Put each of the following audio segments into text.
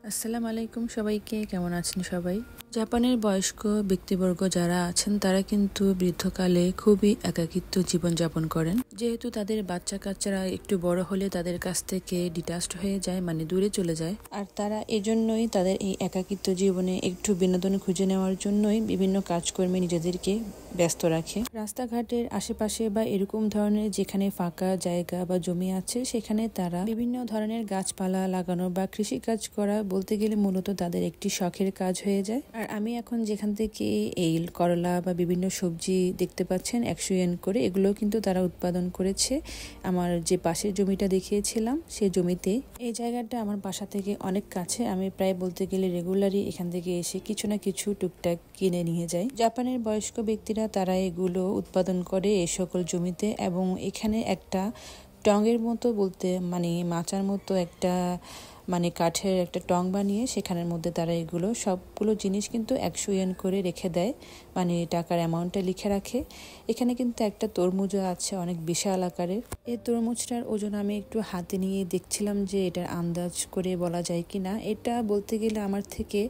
আসসালামু আলাইকুম সবাইকে, কেমন আছেন সবাই? জাপানের বয়স্ক ব্যক্তিবর্গ যারা আছেন তারা কিন্তু বৃদ্ধকালে খুবই একাকিত্ব জীবনযাপন করেন। যেহেতু তাদের বাচ্চা কাচ্চারা একটু বড় হলে তাদের কাছ থেকে ডিটাচড হয়ে যায়, মানে দূরে চলে যায়। আর তারা এজন্যই তাদের এই একাকিত্ব জীবনে একটু বিনোদন খুঁজে নেওয়ার জন্যই বিভিন্ন কাজকর্মে নিজেদেরকে ব্যস্ত রাখে। রাস্তাঘাটের আশেপাশে বা এরকম ধরনের যেখানে ফাঁকা জায়গা বা জমি আছে সেখানে তারা বিভিন্ন ধরনের গাছপালা লাগানো বা কৃষিকাজ করা বলতে গেলে মূলত তাদের একটি শখের কাজ হয়ে যায়। আর আমি এখন যেখান থেকে এই করলা বা বিভিন্ন সবজি দেখতে পাচ্ছেন 100 ইয়েন করে, এগুলো কিন্তু তারা উৎপাদন করেছে আমার যে পাশের জমিটা দেখিয়েছিলাম সেই জমিতে। এই জায়গাটা আমার বাসা থেকে অনেক কাছে, আমি প্রায় বলতে গেলে রেগুলারই এখান থেকে এসে কিছু না কিছু টুকটাক কিনে নিয়ে যাই। জাপানের বয়স্ক ব্যক্তিরা তারা এগুলো উৎপাদন করে এই সকল জমিতে, এবং এখানে একটা টঙের মতো বলতে মানে মাচার মতো একটা মানে কাঠের একটা টং বানিয়ে সেখানের মধ্যে তারা এগুলো সবগুলো জিনিস কিন্তু 100 ইয়েন করে রেখে দেয়, মানে টাকার অ্যামাউন্টটা লিখে রাখে। এখানে কিন্তু একটা তরমুজও আছে অনেক বিশাল আকারের। এই তরমুজটার ওজন আমি একটু হাতে নিয়ে দেখছিলাম যে এটার আন্দাজ করে বলা যায় কিনা। এটা বলতে গেলে আমার থেকে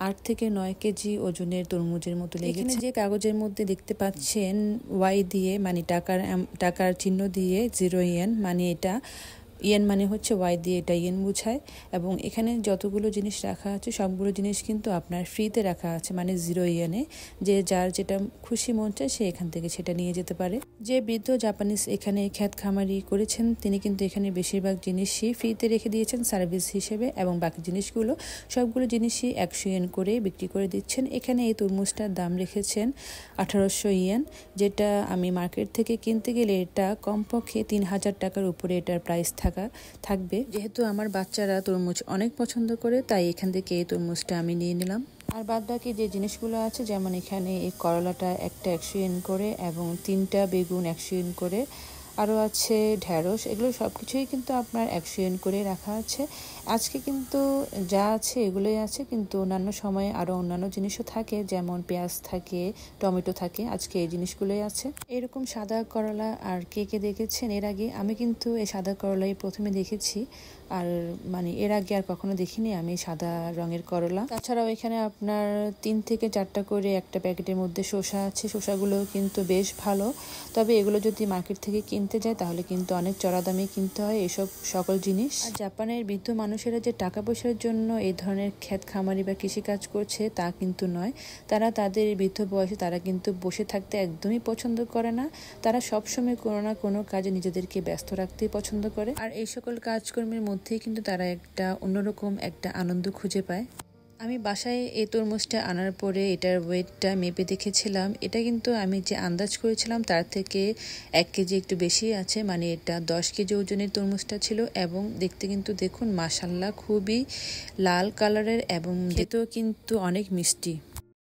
8 থেকে 9 কেজি ওজনের তরমুজের মতো লেগেছে। এখানে যে কাগজের মধ্যে দেখতে পাচ্ছেন ওয়াই দিয়ে মানে টাকার চিহ্ন দিয়ে 0 ইয়েন, মানে এটা ইয়েন মানে হচ্ছে ওয়াই দিয়ে এটা ইয়েন বোঝায়। এবং এখানে যতগুলো জিনিস রাখা আছে সবগুলো জিনিস কিন্তু আপনার ফ্রিতে রাখা আছে, মানে 0 ইয়েনে। যে যার যেটা খুশি মন চায় সে এখান থেকে সেটা নিয়ে যেতে পারে। যে বৃদ্ধ জাপানিজ এখানে খ্যাত খামারি করেছেন তিনি কিন্তু এখানে বেশিরভাগ জিনিসই ফ্রিতে রেখে দিয়েছেন সার্ভিস হিসেবে, এবং বাকি জিনিসগুলো সবগুলো জিনিসই 100 ইয়েন করে বিক্রি করে দিচ্ছেন। এখানে এই তরমুজটার দাম রেখেছেন 1800 ইয়েন, যেটা আমি মার্কেট থেকে কিনতে গেলে এটা কমপক্ষে 3000 টাকার উপরে এটার প্রাইস থাকবে। যেহেতু আমার বাচ্চারা তরমুজ অনেক পছন্দ করে তাই এখান থেকে এই তরমুজটা আমি নিয়ে নিলাম। আর বাদ বাকি যে জিনিসগুলো আছে, যেমন এখানে এই করলাটা একটা 100 ইয়েন করে এবং 3টা বেগুন 100 ইয়েন করে, আরও আছে ঢেঁড়স, এগুলো সব কিছুই কিন্তু আপনার 100 ইয়েন করে রাখা আছে। আজকে কিন্তু যা আছে এগুলোই আছে, কিন্তু অন্যান্য সময়ে আরও অন্যান্য জিনিসও থাকে, যেমন পেঁয়াজ থাকে, টমেটো থাকে। আজকে এই জিনিসগুলোই আছে। এরকম সাদা করলা আর কে কে দেখেছেন এর আগে? আমি কিন্তু এই সাদা করলাই প্রথমে দেখেছি, আর মানে এর আগে আর কখনো দেখিনি আমি সাদা রঙের করলা। তাছাড়াও এখানে আপনার 3 থেকে 4টা করে একটা প্যাকেটের মধ্যে শসা আছে। শসাগুলো কিন্তু বেশ ভালো, তবে এগুলো যদি মার্কেট থেকে কিনতে যায় তাহলে কিন্তু অনেক চড়া দামে কিনতে হয় এসব সকল জিনিস। আর জাপানের বৃদ্ধ মানুষেরা যে টাকা পয়সার জন্য এই ধরনের ক্ষেত খামারি বা কৃষিকাজ করছে তা কিন্তু নয়। তারা তাদের বৃদ্ধ বয়সে তারা কিন্তু বসে থাকতে একদমই পছন্দ করে না। তারা সবসময় কোনো না কোনো কাজে নিজেদেরকে ব্যস্ত রাখতেই পছন্দ করে। আর এই সকল কাজকর্মের মধ্যেই কিন্তু তারা একটা অন্যরকম একটা আনন্দ খুঁজে পায়। আমি বাসায় এই তরমুজটা আনার পরে এটার ওয়েটটা মেপে দেখেছিলাম। এটা কিন্তু আমি যে আন্দাজ করেছিলাম তার থেকে 1 কেজি একটু বেশি আছে, মানে এটা 10 কেজি ওজনের তরমুজটা ছিল। এবং দেখতে কিন্তু দেখুন মাশাল্লাহ খুবই লাল কালারের, এবং খেতেও কিন্তু অনেক মিষ্টি।